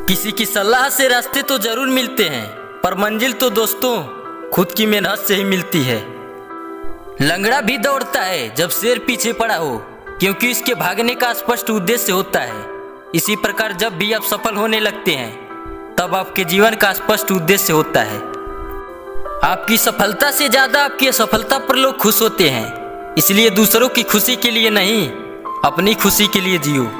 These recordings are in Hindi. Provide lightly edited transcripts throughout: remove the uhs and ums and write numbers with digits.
किसी की सलाह से रास्ते तो जरूर मिलते हैं, पर मंजिल तो दोस्तों खुद की मेहनत से ही मिलती है। लंगड़ा भी दौड़ता है जब शेर पीछे पड़ा हो, क्योंकि इसके भागने का स्पष्ट उद्देश्य होता है। इसी प्रकार जब भी आप सफल होने लगते हैं तब आपके जीवन का स्पष्ट उद्देश्य होता है। आपकी सफलता से ज्यादा आपकी असफलता पर लोग खुश होते हैं, इसलिए दूसरों की खुशी के लिए नहीं, अपनी खुशी के लिए जियो।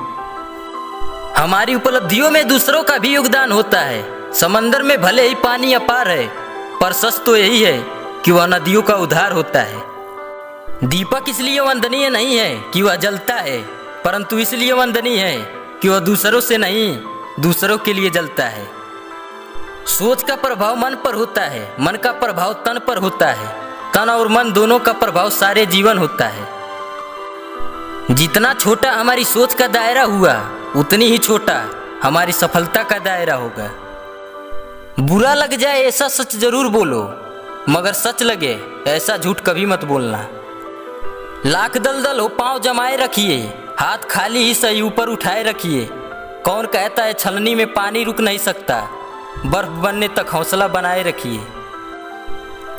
हमारी उपलब्धियों में दूसरों का भी योगदान होता है। समंदर में भले ही पानी अपार है, पर सच तो यही है कि वह नदियों का उद्धार होता है। दीपक इसलिए वंदनीय नहीं है कि वह जलता है, परंतु इसलिए वंदनीय है कि वह दूसरों से नहीं, दूसरों के लिए जलता है। सोच का प्रभाव मन पर होता है, मन का प्रभाव तन पर होता है, तन और मन दोनों का प्रभाव सारे जीवन होता है। जितना छोटा हमारी सोच का दायरा हुआ, उतनी ही छोटा हमारी सफलता का दायरा होगा। बुरा लग जाए ऐसा सच जरूर बोलो, मगर सच लगे ऐसा झूठ कभी मत बोलना। लाख दलदल हो पांव जमाए रखिए, हाथ खाली ही सही ऊपर उठाए रखिए। कौन कहता है छलनी में पानी रुक नहीं सकता, बर्फ बनने तक हौसला बनाए रखिए।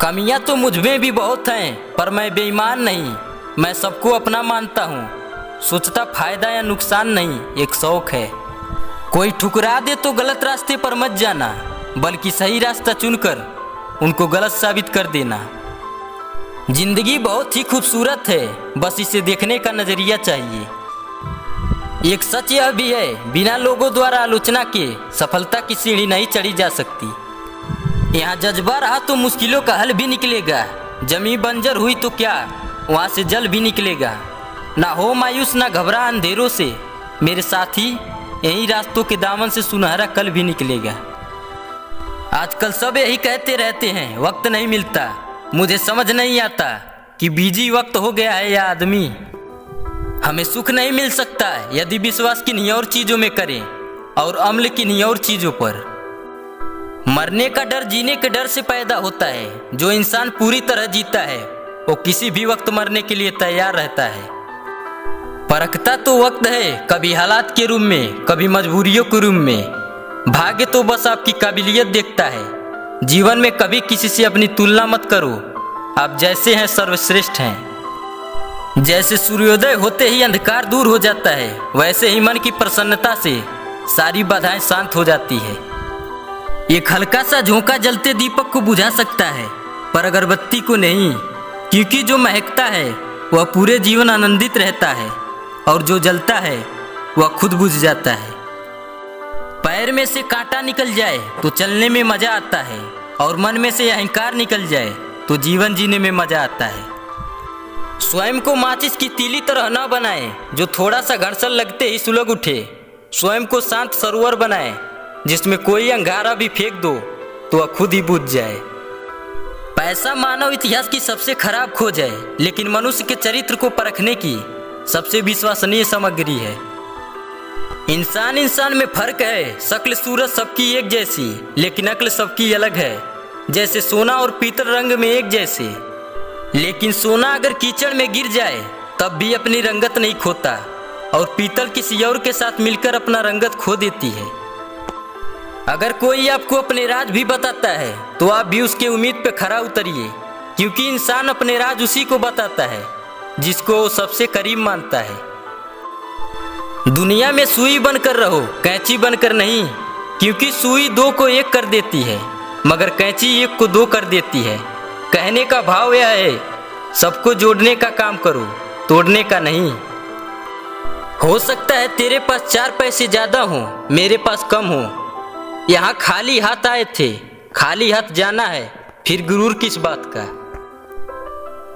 कमियां तो मुझ में भी बहुत हैं, पर मैं बेईमान नहीं, मैं सबको अपना मानता हूँ। सोचता फायदा या नुकसान नहीं, एक शौक है। कोई ठुकरा दे तो गलत रास्ते पर मत जाना, बल्कि सही रास्ता चुनकर उनको गलत साबित कर देना। जिंदगी बहुत ही खूबसूरत है, बस इसे देखने का नजरिया चाहिए। एक सच यह भी है, बिना लोगों द्वारा आलोचना के सफलता की सीढ़ी नहीं चढ़ी जा सकती। यहाँ जज्बा रहा तो मुश्किलों का हल भी निकलेगा। जमीन बंजर हुई तो क्या, वहाँ से जल भी निकलेगा। ना हो मायूस ना घबरा अंधेरों से, मेरे साथी यही रास्तों के दामन से सुनहरा कल भी निकलेगा। आजकल सब यही कहते रहते हैं, वक्त नहीं मिलता। मुझे समझ नहीं आता कि बिजी वक्त हो गया है या आदमी। हमें सुख नहीं मिल सकता यदि विश्वास किन्हीं और चीजों में करें और अम्ल किन्हीं और चीजों पर। मरने का डर जीने के डर से पैदा होता है। जो इंसान पूरी तरह जीता है वो किसी भी वक्त मरने के लिए तैयार रहता है। परखता तो वक्त है, कभी हालात के रूप में, कभी मजबूरियों के रूप में। भाग्य तो बस आपकी काबिलियत देखता है। जीवन में कभी किसी से अपनी तुलना मत करो, आप जैसे हैं सर्वश्रेष्ठ हैं। जैसे सूर्योदय होते ही अंधकार दूर हो जाता है, वैसे ही मन की प्रसन्नता से सारी बाधाएं शांत हो जाती है। एक हल्का सा झोंका जलते दीपक को बुझा सकता है, पर अगरबत्ती को नहीं, क्योंकि जो महकता है वह पूरे जीवन आनंदित रहता है और जो जलता है वह खुद बुझ जाता है। पैर में से कांटा निकल जाए तो चलने में मजा आता है, और मन में से अहंकार निकल जाए तो जीवन जीने में मजा आता है। स्वयं को माचिस की तीली तरह न बनाए जो थोड़ा सा घर्षण लगते ही सुलग उठे। स्वयं को शांत सरोवर बनाए जिसमें कोई अंगारा भी फेंक दो तो वह खुद ही बुझ जाए। पैसा मानव इतिहास की सबसे खराब खोज है, लेकिन मनुष्य के चरित्र को परखने की सबसे विश्वसनीय सामग्री है। इंसान में फर्क है, शक्ल सूरत सबकी एक जैसी, लेकिन अक्ल सबकी अलग है। जैसे सोना और पीतल रंग में एक जैसे, लेकिन सोना अगर कीचड़ में गिर जाए तब भी अपनी रंगत नहीं खोता, और पीतल किसी और के साथ मिलकर अपना रंगत खो देती है। अगर कोई आपको अपने राज भी बताता है तो आप भी उसके उम्मीद पे खरा उतरिए, क्योंकि इंसान अपने राज उसी को बताता है जिसको वो सबसे करीब मानता है। दुनिया में सुई बनकर रहो, कैंची बनकर नहीं, क्योंकि सुई दो को एक कर देती है, मगर कैंची एक को दो कर देती है। कहने का भाव यह है, सबको जोड़ने का काम करो, तोड़ने का नहीं। हो सकता है तेरे पास 4 पैसे ज्यादा हो, मेरे पास कम हो। यहाँ खाली हाथ आए थे, खाली हाथ जाना है, फिर गुरूर किस बात का।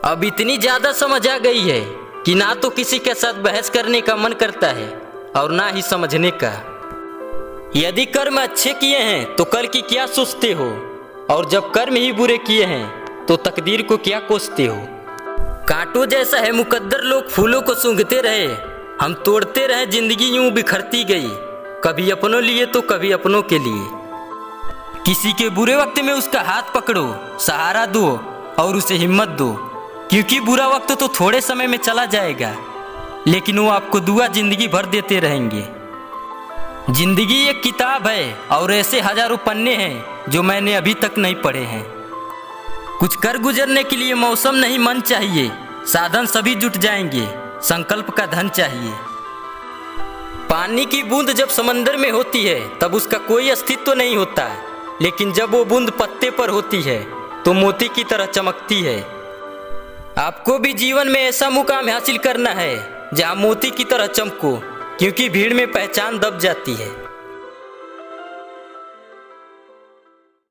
अब इतनी ज्यादा समझ आ गई है कि ना तो किसी के साथ बहस करने का मन करता है और ना ही समझने का। यदि कर्म अच्छे किए हैं तो कल की क्या सोचते हो, और जब कर्म ही बुरे किए हैं तो तकदीर को क्या कोसते हो। कांटों जैसा है मुकद्दर, लोग फूलों को सूंघते रहे, हम तोड़ते रहे, जिंदगी यूं बिखरती गई, कभी अपनों लिए तो कभी अपनों के लिए। किसी के बुरे वक्त में उसका हाथ पकड़ो, सहारा दो और उसे हिम्मत दो, क्योंकि बुरा वक्त तो थोड़े समय में चला जाएगा, लेकिन वो आपको दुआ जिंदगी भर देते रहेंगे। जिंदगी एक किताब है और ऐसे हजारों पन्ने हैं जो मैंने अभी तक नहीं पढ़े हैं। कुछ कर गुजरने के लिए मौसम नहीं मन चाहिए, साधन सभी जुट जाएंगे, संकल्प का धन चाहिए। पानी की बूंद जब समंदर में होती है तब उसका कोई अस्तित्व नहीं होता, लेकिन जब वो बूंद पत्ते पर होती है तो मोती की तरह चमकती है। आपको भी जीवन में ऐसा मुकाम हासिल करना है जहाँ मोती की तरह चमको, क्योंकि भीड़ में पहचान दब जाती है।